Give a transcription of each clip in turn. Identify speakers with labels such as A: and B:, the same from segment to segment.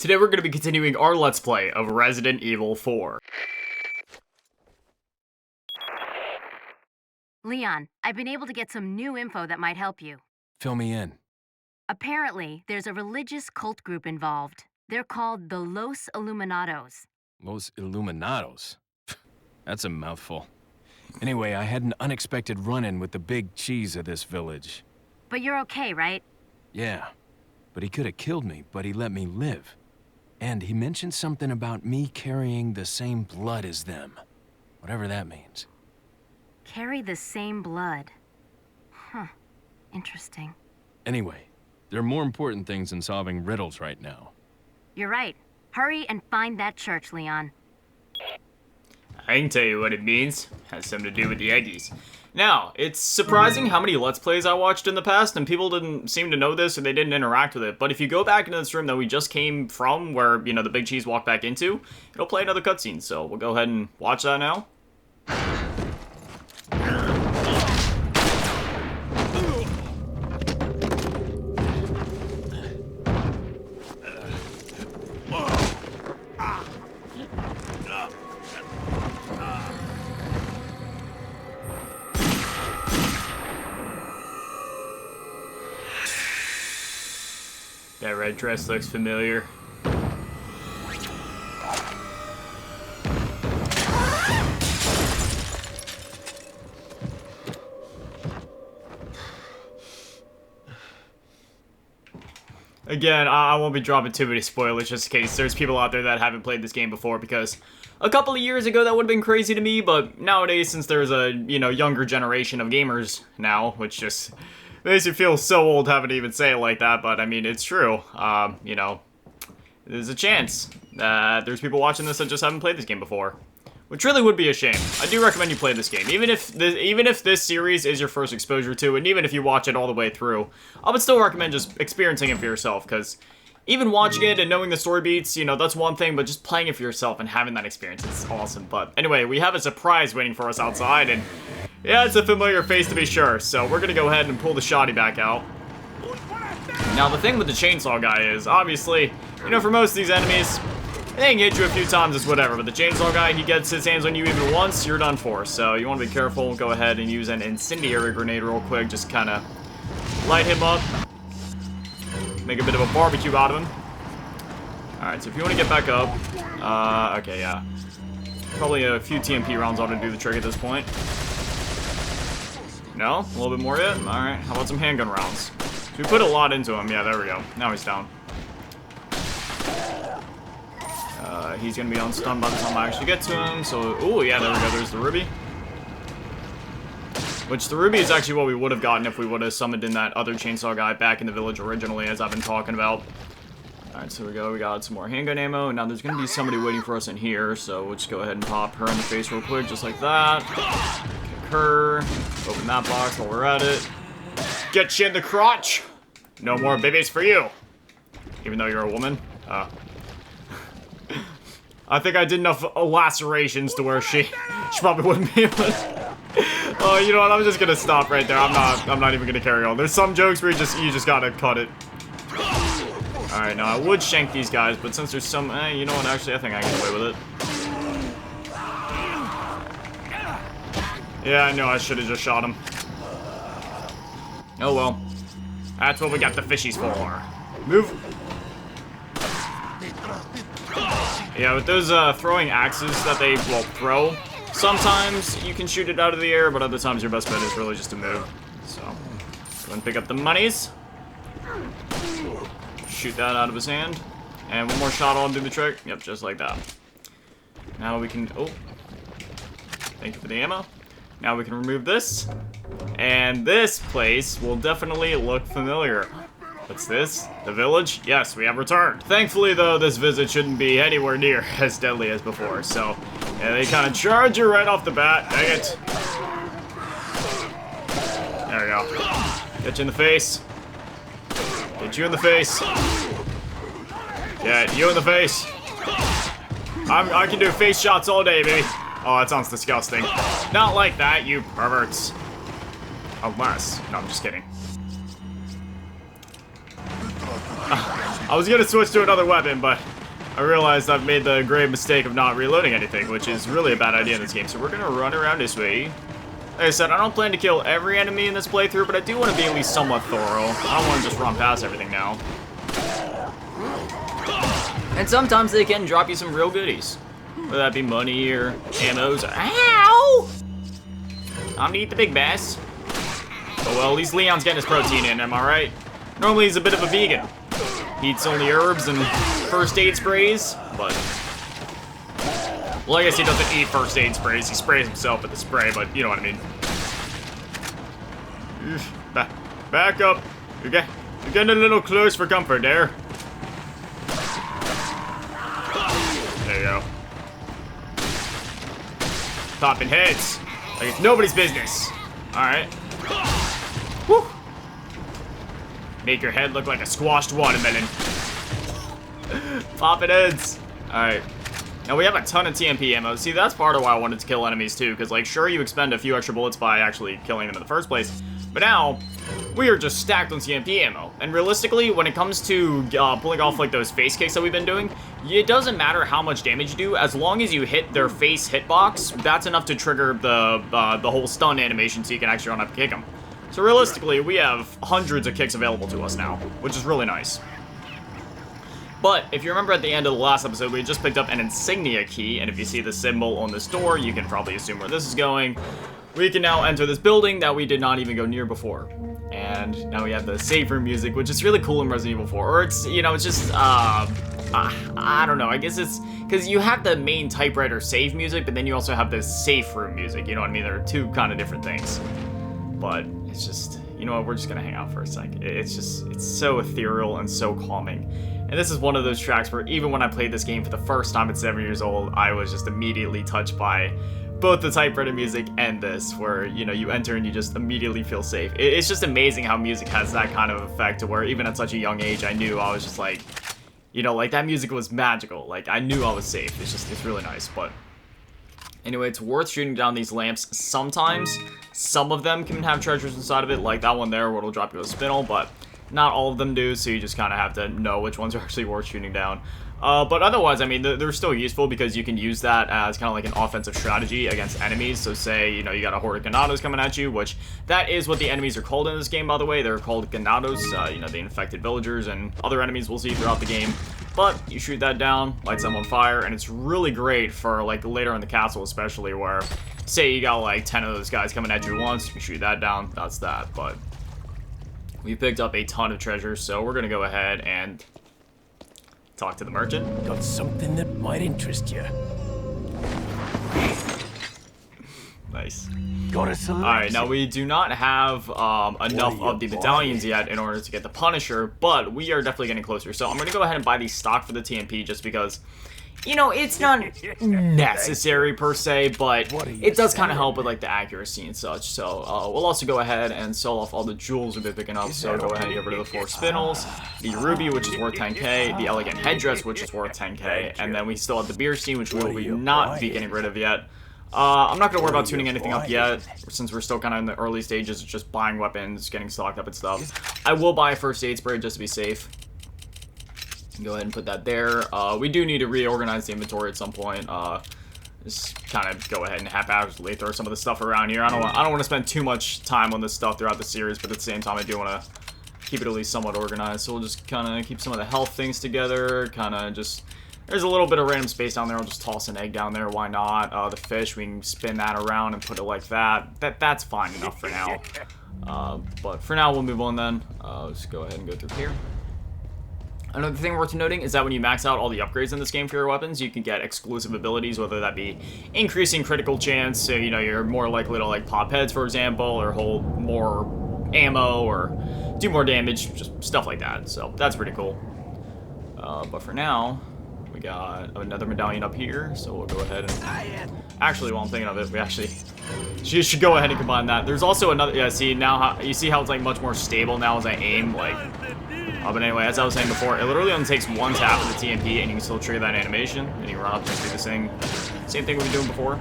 A: Today we're going to be continuing our Let's Play of Resident Evil 4.
B: Leon, I've been able to get some new info that might help you.
C: Fill me in.
B: Apparently, there's a religious cult group involved. They're called the Los Illuminados.
C: Los Illuminados. That's a mouthful. Anyway, I had an unexpected run-in with the big cheese of this village.
B: But you're okay, right?
C: Yeah, but he could have killed me, but he let me live. And he mentioned something about me carrying the same blood as them. Whatever that means.
B: Carry the same blood. Huh. Interesting.
C: Anyway, there are more important things than solving riddles right now.
B: You're right. Hurry and find that church, Leon.
A: I can tell you what it means. Has something to do with the Eggies. Now, it's surprising how many Let's Plays I watched in the past, and people didn't seem to know this, or they didn't interact with it. But if you go back into this room that we just came from, where, you know, the big cheese walked back into, it'll play another cutscene. So we'll go ahead and watch that now. That red dress looks familiar. Again, I won't be dropping too many spoilers just in case there's people out there that haven't played this game before, because a couple of years ago that would have been crazy to me, but nowadays, since there's a, you know, younger generation of gamers now, which just makes you feel so old having to even say it like that, but I mean, it's true. You know, there's a chance that there's people watching this that just haven't played this game before, which really would be a shame. I do recommend you play this game, even if this series is your first exposure to, and even if you watch it all the way through, I would still recommend just experiencing it for yourself, because even watching it and knowing the story beats, you know, that's one thing, but just playing it for yourself and having that experience is awesome. But anyway, we have a surprise waiting for us outside, and yeah, it's a familiar face to be sure, so we're gonna go ahead and pull the shotty back out. Now, the thing with the chainsaw guy is, obviously, you know, for most of these enemies, they can hit you a few times, it's whatever, but the chainsaw guy, he gets his hands on you even once, you're done for. So you want to be careful, go ahead and use an incendiary grenade real quick, just kind of light him up, make a bit of a barbecue out of him. Alright, so if you want to get back up, okay, yeah. Probably a few TMP rounds ought to do the trick at this point. No? A little bit more yet? Alright, how about some handgun rounds? So we put a lot into him, yeah, there we go. Now he's down. He's gonna be on stun by the time I actually get to him, so, ooh, yeah, there we go, there's the ruby. Which, the ruby is actually what we would have gotten if we would have summoned in that other chainsaw guy back in the village originally, as I've been talking about. Alright, so we got some more handgun ammo, and now there's gonna be somebody waiting for us in here, so we'll just go ahead and pop her in the face real quick, just like that. Kick her, open that box while we're at it. Get you in the crotch! No more babies for you! Even though you're a woman. I think I did enough lacerations to where she probably wouldn't be able to. Oh, you know what? I'm just gonna stop right there. I'm not even gonna carry on. There's some jokes where you just gotta cut it. All right, now I would shank these guys, but since there's some, you know what? Actually, I think I can get away with it. Yeah, I know. I should have just shot him. Oh well. That's what we got the fishies for. Move. Yeah, with those throwing axes that they, well, throw, sometimes you can shoot it out of the air, but other times your best bet is really just to move. So, go and pick up the monies. Shoot that out of his hand. And one more shot will do the trick. Yep, just like that. Now we can, oh. Thank you for the ammo. Now we can remove this. And this place will definitely look familiar. What's this? The village? Yes, we have returned. Thankfully, though, this visit shouldn't be anywhere near as deadly as before, so yeah, they kind of charge you right off the bat. Dang it. There we go. Get you in the face. Get you in the face. Yeah, you in the face. I can do face shots all day, baby. Oh, that sounds disgusting. Not like that, you perverts. Unless, no, I'm just kidding. I was gonna switch to another weapon, but I realized I've made the grave mistake of not reloading anything, which is really a bad idea in this game. So we're gonna run around this way. Like I said, I don't plan to kill every enemy in this playthrough, but I do want to be at least somewhat thorough. I don't want to just run past everything now. And sometimes they can drop you some real goodies. Whether that be money or ammos or... Ow! I'm to eat the big bass. Oh well, at least Leon's getting his protein in, am I right? Normally he's a bit of a vegan. He eats only herbs and first aid sprays, but... Well, I guess he doesn't eat first aid sprays. He sprays himself with the spray, but you know what I mean. Back up. You're getting a little close for comfort there. There you go. Popping heads. Like it's nobody's business. Alright. Woo. Make your head look like a squashed watermelon. Popping heads. Alright. Now we have a ton of TMP ammo. See, that's part of why I wanted to kill enemies too, because like sure you expend a few extra bullets by actually killing them in the first place, but now we are just stacked on TMP ammo. And realistically, when it comes to pulling off like those face kicks that we've been doing, it doesn't matter how much damage you do, as long as you hit their face hitbox, that's enough to trigger the whole stun animation so you can actually run up and kick them. So realistically, we have hundreds of kicks available to us now, which is really nice. But if you remember at the end of the last episode, we just picked up an insignia key, and if you see the symbol on this door, you can probably assume where this is going. We can now enter this building that we did not even go near before. And now we have the safe room music, which is really cool in Resident Evil 4. Or it's, you know, it's just, I don't know, I guess it's, because you have the main typewriter save music, but then you also have the safe room music, you know what I mean? There are two kind of different things. But it's just, you know what, we're just gonna hang out for a sec. It's just, it's so ethereal and so calming. And this is one of those tracks where even when I played this game for the first time at 7 years old, I was just immediately touched by both the typewriter music and this, where, you know, you enter and you just immediately feel safe. It's just amazing how music has that kind of effect to where even at such a young age, I knew I was just like, you know, like that music was magical. Like I knew I was safe. It's really nice. But anyway, it's worth shooting down these lamps sometimes. Some of them can have treasures inside of it, like that one there where it'll drop you a spinel, but not all of them do, so you just kind of have to know which ones are actually worth shooting down. But otherwise, I mean, they're still useful because you can use that as kind of like an offensive strategy against enemies. So say, you know, you got a horde of ganados coming at you, which that is what the enemies are called in this game, by the way. They're called ganados, you know, the infected villagers and other enemies we'll see throughout the game. But you shoot that down, lights them on fire, and it's really great for like later in the castle, especially where, say you got like 10 of those guys coming at you once, you shoot that down, that's that. But we picked up a ton of treasures, so we're gonna go ahead and talk to the merchant.
C: Got something that might interest you.
A: Nice.
C: Alright,
A: now we do not have enough of the medallions yet in order to get the Punisher, but we are definitely getting closer. So I'm going to go ahead and buy the stock for the TMP just because, you know, it's not necessary per se, but it does kind of help with like the accuracy and such. So we'll also go ahead and sell off all the jewels we've been picking up. So go ahead and get rid of the 4 spinels, the ruby, which is worth 10k, the elegant headdress, which is worth 10k, and then we still have the beer steam, which we will not be getting rid of yet. I'm not going to worry about tuning anything up yet, since we're still kind of in the early stages of just buying weapons, getting stocked up and stuff. I will buy a first aid spray just to be safe. Go ahead and put that there. We do need to reorganize the inventory at some point. Just kind of go ahead and haphazardly throw some of the stuff around here. I don't want to spend too much time on this stuff throughout the series, but at the same time, I do want to keep it at least somewhat organized. So we'll just kind of keep some of the health things together, kind of just... There's a little bit of random space down there. I'll just toss an egg down there. Why not? The fish, we can spin that around and put it like that. That's fine enough for now. But for now, we'll move on then. Let's go ahead and go through here. Another thing worth noting is that when you max out all the upgrades in this game for your weapons, you can get exclusive abilities, whether that be increasing critical chance, so you know you're more likely to like pop heads, for example, or hold more ammo, or do more damage, just stuff like that. So that's pretty cool. But for now, we got another medallion up here, so we'll go ahead and... Actually, while I'm thinking of it, we actually should go ahead and combine that. There's also another... Yeah, see, now you see how it's like much more stable now as I aim, like... but anyway, as I was saying before, it literally only takes one tap of the TMP and you can still trigger that animation, and you can run up and do the same thing we were doing before.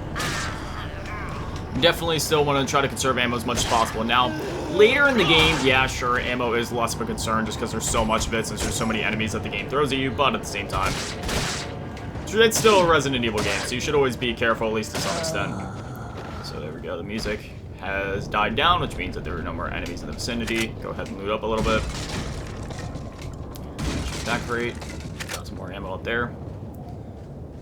A: Definitely still want to try to conserve ammo as much as possible. Now, Later in the game, yeah, sure, ammo is less of a concern just because there's so much of it since there's so many enemies that the game throws at you, but at the same time, it's still a Resident Evil game, so you should always be careful, at least to some extent. So there we go, the music has died down, which means that there are no more enemies in the vicinity. Go ahead and loot up a little bit. Shoot that crate. Got some more ammo up there.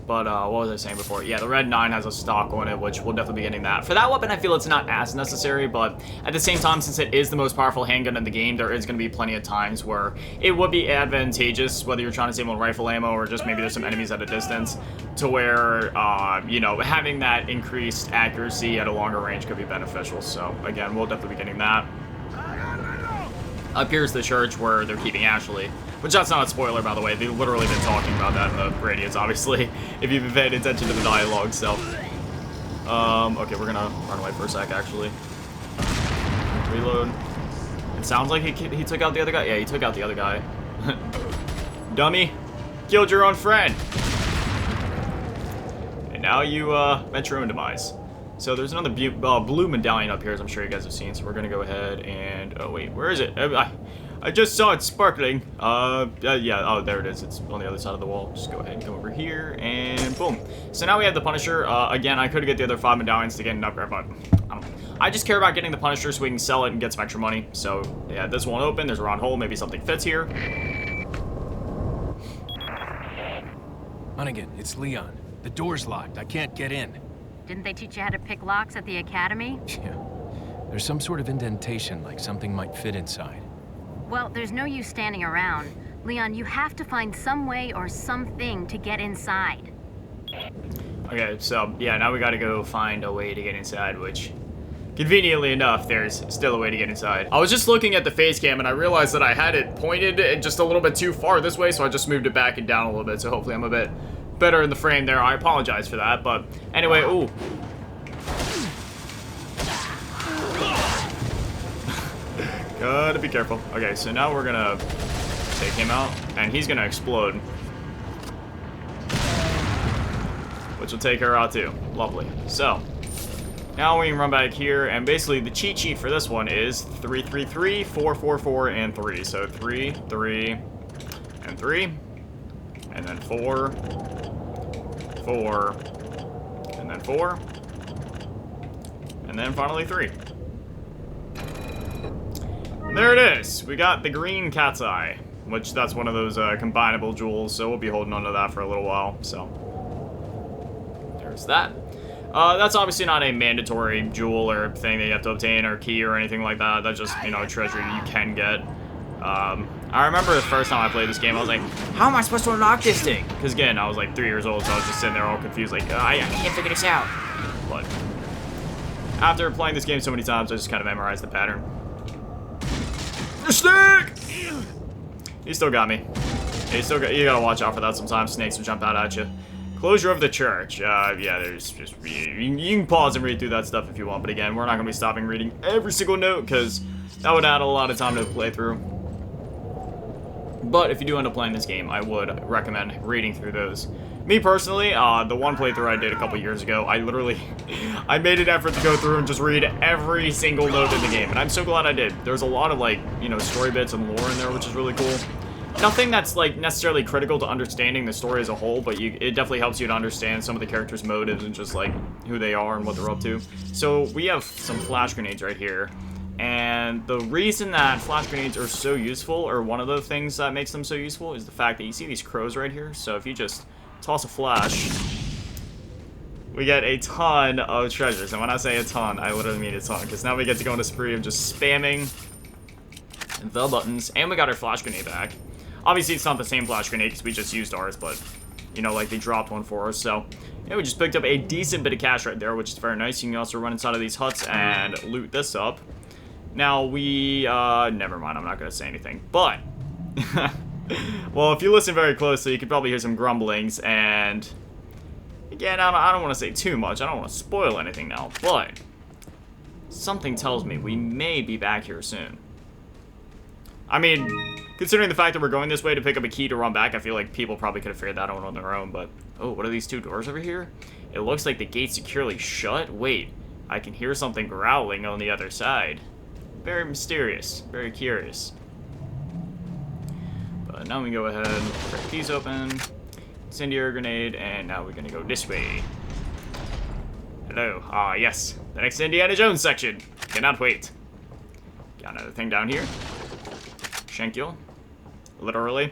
A: But, what was I saying before? Yeah, the Red 9 has a stock on it, which we'll definitely be getting that. For that weapon, I feel it's not as necessary, but at the same time, since it is the most powerful handgun in the game, there is going to be plenty of times where it would be advantageous, whether you're trying to save on rifle ammo or just maybe there's some enemies at a distance, to where, you know, having that increased accuracy at a longer range could be beneficial. So, again, we'll definitely be getting that. Up here's the church where they're keeping Ashley. Which that's not a spoiler, by the way. They've literally been talking about that in the radios, obviously, if you've been paying attention to the dialogue, so. Okay, we're gonna run away for a sec, actually. Reload. It sounds like he took out the other guy. Yeah, he took out the other guy. Dummy. Killed your own friend. And now you, met your own demise. So there's another blue medallion up here, as I'm sure you guys have seen, so we're gonna go ahead and... Oh, wait, where is it? I just saw it sparkling. Yeah, oh, there it is. It's on the other side of the wall. Just go ahead and come over here, and boom. So now we have the Punisher. Again, I could get the other 5 medallions to get an upgrade, but I just care about getting the Punisher so we can sell it and get some extra money. So, yeah, this won't open. There's a round hole. Maybe something fits here.
C: Hunnigan, it's Leon. The door's locked. I can't get in.
B: Didn't they teach you how to pick locks at the academy?
C: Yeah. There's some sort of indentation, like something might fit inside.
B: Well, there's no use standing around. Leon, you have to find some way or something to get inside.
A: Okay, so, yeah, now we gotta go find a way to get inside, which, conveniently enough, there's still a way to get inside. I was just looking at the face cam, and I realized that I had it pointed just a little bit too far this way, so I just moved it back and down a little bit, so hopefully I'm a bit better in the frame there. I apologize for that, but anyway, ooh. Gotta be careful. Okay, so now we're gonna take him out, and he's gonna explode. Which will take her out too. Lovely. So, now we can run back here, and basically the cheat sheet for this one is 3, 3, 3, 4, 4, 4, and 3. So 3, 3, and 3, and then 4, 4, and then 4, and then finally 3. And there it is. We got the green cat's eye, which that's one of those combinable jewels, so we'll be holding on to that for a little while. So there's that. That's obviously not a mandatory jewel or thing that you have to obtain or key or anything like that. That's just, you know, a treasure you can get. I remember the first time I played this game, I was like, how am I supposed to unlock this thing? Because again, I was like 3 years old, so I was just sitting there all confused, like, I can't figure this out. But after playing this game so many times, I just kind of memorized the pattern. The snake! He still got me. You gotta watch out for that sometimes. Snakes will jump out at you. Closure of the church. Yeah, there's just... You can pause and read through that stuff if you want, but again, we're not gonna be stopping reading every single note, because that would add a lot of time to the playthrough. But if you do end up playing this game, I would recommend reading through those. Me personally, the one playthrough I did a couple years ago, I made an effort to go through and just read every single note in the game, and I'm so glad I did. There's a lot of, like, you know, story bits and lore in there, which is really cool. Nothing that's, like, necessarily critical to understanding the story as a whole, but it definitely helps you to understand some of the characters' motives and just, like, who they are and what they're up to. So we have some flash grenades right here. And the reason that flash grenades are so useful, or one of the things that makes them so useful, is the fact that you see these crows right here. So if you just toss a flash, we get a ton of treasures. And when I say a ton, I literally mean a ton, because now we get to go on a spree of just spamming the buttons. And we got our flash grenade back. Obviously, it's not the same flash grenade, because we just used ours, but, you know, like, they dropped one for us. So, yeah, we just picked up a decent bit of cash right there, which is very nice. You can also run inside of these huts and loot this up. Now, we, never mind, I'm not gonna say anything, but, well, if you listen very closely, you could probably hear some grumblings, and, again, I don't want to say too much, I don't want to spoil anything now, but, something tells me we may be back here soon. I mean, considering the fact that we're going this way to pick up a key to run back, I feel like people probably could have figured that out on their own, but, oh, what are these two doors over here? It looks like the gate's securely shut. Wait, I can hear something growling on the other side. very mysterious, very curious. But now we go ahead, break these open, incendiary grenade, and now we're gonna go this way. Hello. Ah, yes. The next Indiana Jones section. Cannot wait. Got another thing down here. Shankule. Literally.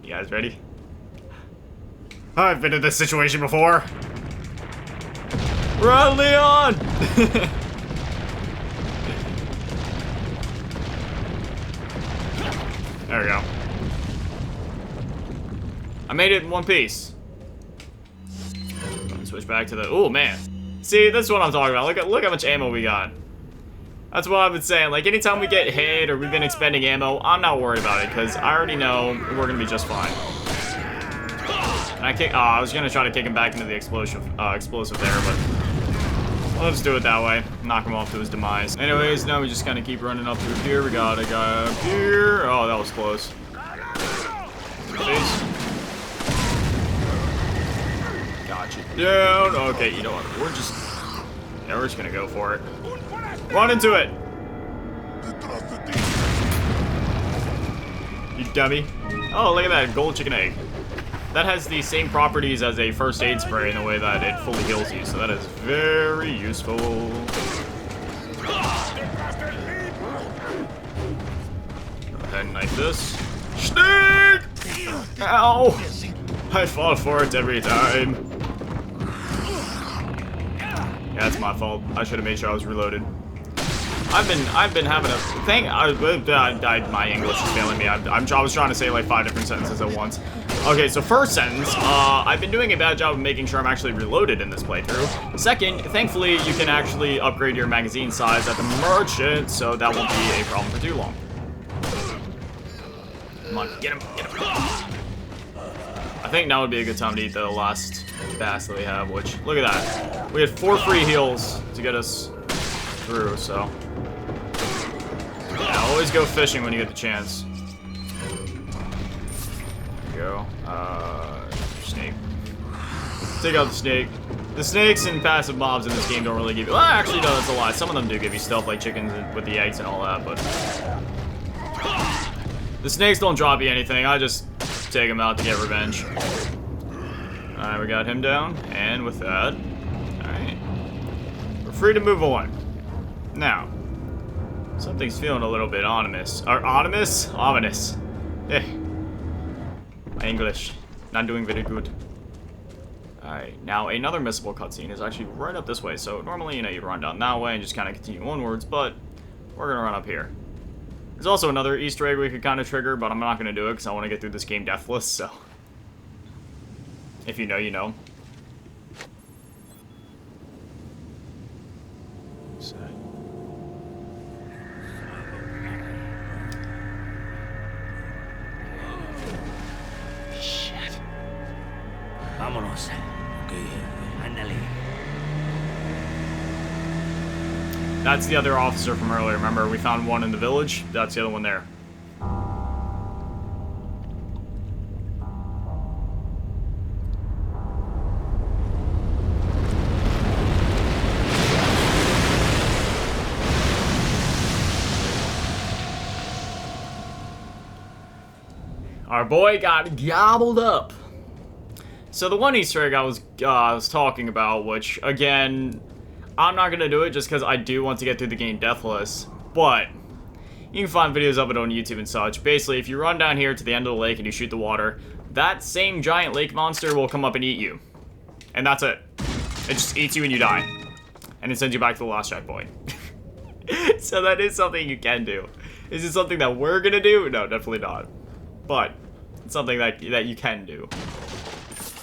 A: You guys ready? I've been in this situation before. Run, Leon! There we go. I made it in one piece. Switch back to the. Oh man, see, that's what I'm talking about. Look how much ammo we got. That's what I've been saying. Like anytime we get hit or we've been expending ammo, I'm not worried about it because I already know we're gonna be just fine. And I kick. Oh, I was gonna try to kick him back into the explosive there, but I'll just do it that way. Knock him off to his demise. Anyways, now we just kind of keep running up through here. We got a guy up here. Oh, that was close. Please. Gotcha. Down. Okay, you know what? We're just gonna go for it. Run into it. You dummy. Oh, look at that gold chicken egg. That has the same properties as a first aid spray in the way that it fully heals you, so that is very useful. Go ahead and knife this. Snake! Ow! I fall for it every time. Yeah, that's my fault. I should have made sure I was reloaded. I've been having a thing. My English is failing me. I was trying to say like 5 different sentences at once. Okay, so first sentence, I've been doing a bad job of making sure I'm actually reloaded in this playthrough. Second, thankfully you can actually upgrade your magazine size at the merchant, so that won't be a problem for too long. Come on, get him, get him. I think now would be a good time to eat the last bass that we have, which, look at that. We had 4 free heals to get us through, so. Yeah, always go fishing when you get the chance. There we go. Snake. Take out the snake. The snakes and passive mobs in this game don't really give you. Well, actually, no, that's a lie. Some of them do give you stuff like chickens with the eggs and all that, but. The snakes don't drop you anything. I just take them out to get revenge. Alright, we got him down. And with that. Alright. We're free to move on. Now. Something's feeling a little bit ominous. Or ominous? Ominous. Eh. My English. Not doing very good. Alright, now another missable cutscene is actually right up this way. So normally, you know, you'd run down that way and just kind of continue onwards, but we're gonna run up here. There's also another Easter egg we could kind of trigger, but I'm not gonna do it because I want to get through this game deathless, so. If you know, you know.
D: Shit. Vámonos. Okay, ándale.
A: That's the other officer from earlier. Remember, we found one in the village? That's the other one there. Our boy got gobbled up. So the one Easter egg I was talking about, which, again, I'm not going to do it just because I do want to get through the game deathless, but you can find videos of it on YouTube and such. Basically, if you run down here to the end of the lake and you shoot the water, that same giant lake monster will come up and eat you. And that's it. It just eats you and you die. And it sends you back to the last checkpoint. So that is something you can do. Is it something that we're going to do? No, definitely not. But it's something that you can do.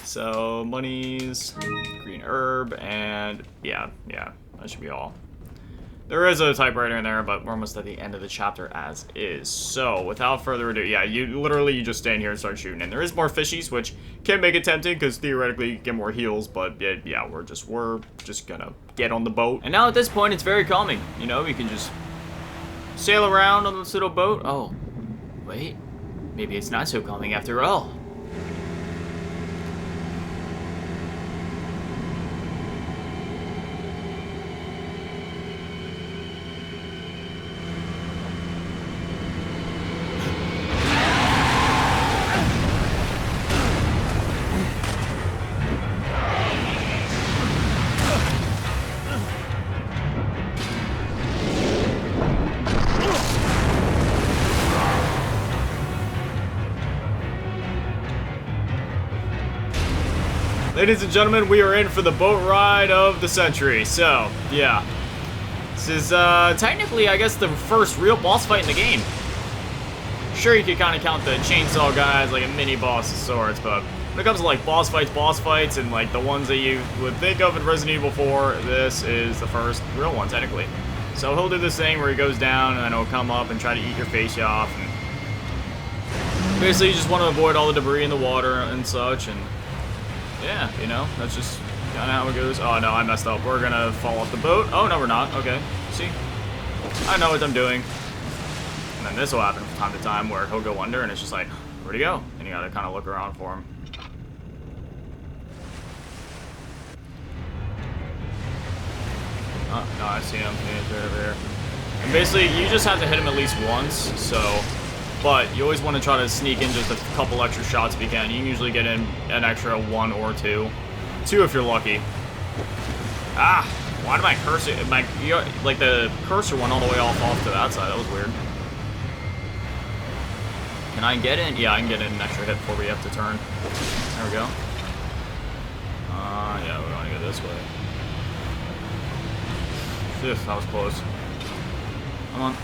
A: So, monies, green herb, and yeah, that should be all. There is a typewriter in there, but we're almost at the end of the chapter as is. So, without further ado, yeah, you just stand here and start shooting. And there is more fishies, which can make it tempting, because theoretically you get more heals, but yeah, we're just gonna get on the boat. And now at this point, it's very calming. You know, we can just sail around on this little boat. Oh, wait, maybe it's not so calming after all. Ladies and gentlemen, we are in for the boat ride of the century. So, yeah. This is, technically, I guess, the first real boss fight in the game. Sure, you could kind of count the chainsaw guys like a mini boss of sorts, but when it comes to, like, boss fights, and, like, the ones that you would think of in Resident Evil 4, this is the first real one, technically. So he'll do this thing where he goes down, and then he'll come up and try to eat your face off, and basically, you just want to avoid all the debris in the water and such, and yeah, you know, that's just kind of how it goes. Oh, no, I messed up. We're gonna fall off the boat. Oh, no, we're not. Okay. See? I know what I'm doing. And then this will happen from time to time where he'll go under, and it's just like, where'd he go? And you gotta kind of look around for him. Oh, no, I see him. He's right over here. And basically, you just have to hit him at least once, so... But you always want to try to sneak in just a couple extra shots if you can. You can usually get in an extra 1 or 2. 2 if you're lucky. Ah! Why did my cursor... like, the cursor went all the way off to that side. That was weird. Can I get in? Yeah, I can get in an extra hit before we have to turn. There we go. Yeah, we want to go this way. Phew, that was close. Come on.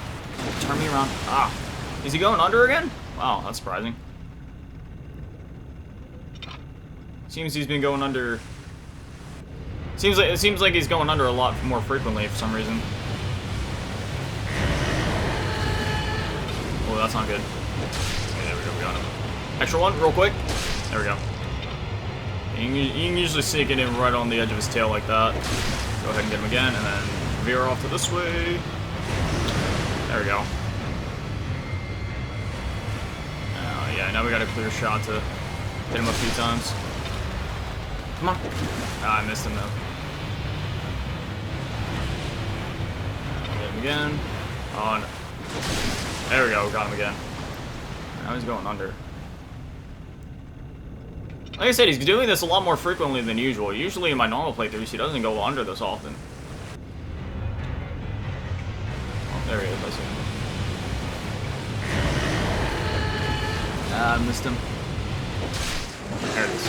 A: Turn me around. Ah! Is he going under again? Wow, that's surprising. Seems he's been going under... It seems like he's going under a lot more frequently for some reason. Oh, that's not good. Okay, there we go, we got him. Extra one, real quick. There we go. You can usually sneak it in right on the edge of his tail like that. Go ahead and get him again, and then veer off to this way. There we go. Yeah, now we got a clear shot to hit him a few times. Come on. Ah, I missed him though. Get him again. Oh, no. There we go, got him again. Now he's going under. Like I said, he's doing this a lot more frequently than usual. Usually in my normal playthroughs, he doesn't go under this often. Oh, there he is, I see him. I missed him. There it is.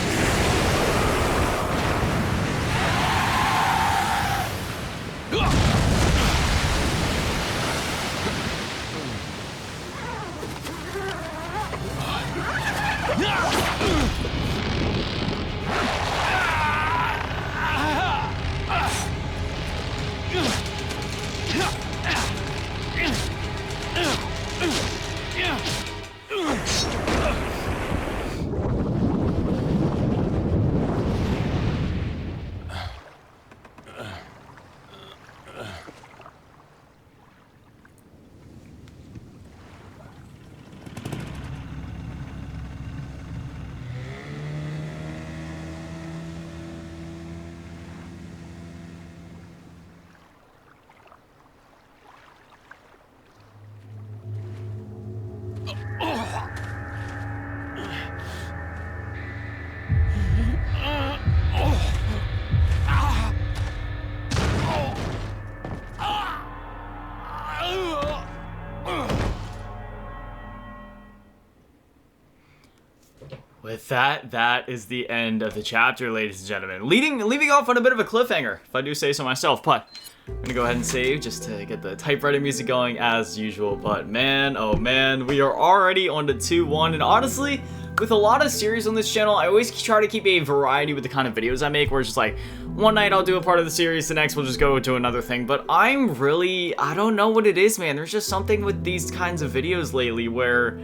A: With that is the end of the chapter, ladies and gentlemen. Leaving off on a bit of a cliffhanger, if I do say so myself, but I'm gonna go ahead and save just to get the typewriter music going as usual. But man, oh man, we are already on to 2-1, and honestly, with a lot of series on this channel, I always try to keep a variety with the kind of videos I make, where it's just like, one night I'll do a part of the series, the next we'll just go to another thing, but I don't know what it is, man. There's just something with these kinds of videos lately where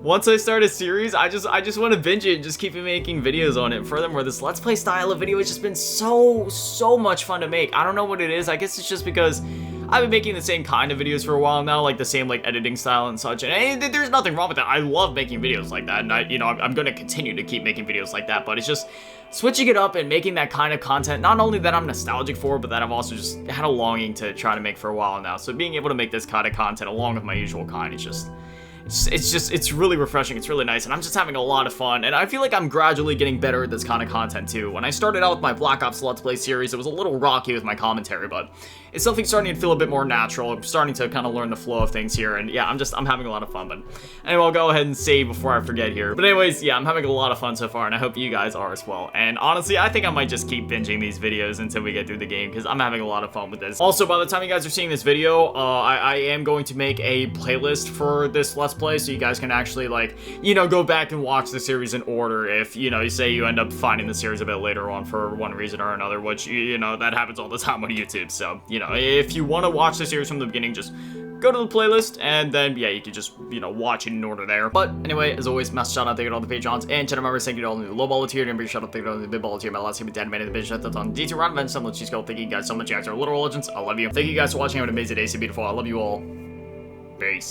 A: once I start a series, I just want to binge it and just keep making videos on it. Furthermore, this Let's Play style of video has just been so much fun to make. I don't know what it is. I guess it's just because I've been making the same kind of videos for a while now, like the same like editing style and such. And there's nothing wrong with that. I love making videos like that, and I'm going to continue to keep making videos like that. But it's just switching it up and making that kind of content, not only that I'm nostalgic for, but that I've also just had a longing to try to make for a while now. So being able to make this kind of content along with my usual kind is just... it's really refreshing. It's really nice, and I'm just having a lot of fun, and I feel like I'm gradually getting better at this kind of content too. When I started out with my Black Ops Let's Play series, it was a little rocky with my commentary, but it's something starting to feel a bit more natural. I'm starting to kind of learn the flow of things here, and yeah, I'm having a lot of fun. But anyway, I'll go ahead and save before I forget here. But anyways, yeah, I'm having a lot of fun so far, and I hope you guys are as well. And honestly, I think I might just keep binging these videos until we get through the game, because I'm having a lot of fun with this. Also, by the time you guys are seeing this video, I am going to make a playlist for this Let's Play, so you guys can actually, like, you know, go back and watch the series in order if, you know, you say you end up finding the series a bit later on for one reason or another, which, you know, that happens all the time on YouTube. So, you know, if you want to watch the series from the beginning, just go to the playlist, and then, yeah, you can just, you know, watch it in order there. But anyway, as always, massive shout out, thank you to all the Patrons and channel members, thank you to all the low baller tier, and big shout out, thank you to all the big baller tier, my last game of dedicated the bitch that's on D2 round events, some cheese go. Thank you guys so much, you guys are literal legends. I love you. Thank you guys for watching. Have an amazing day. So beautiful. I love you all. Peace.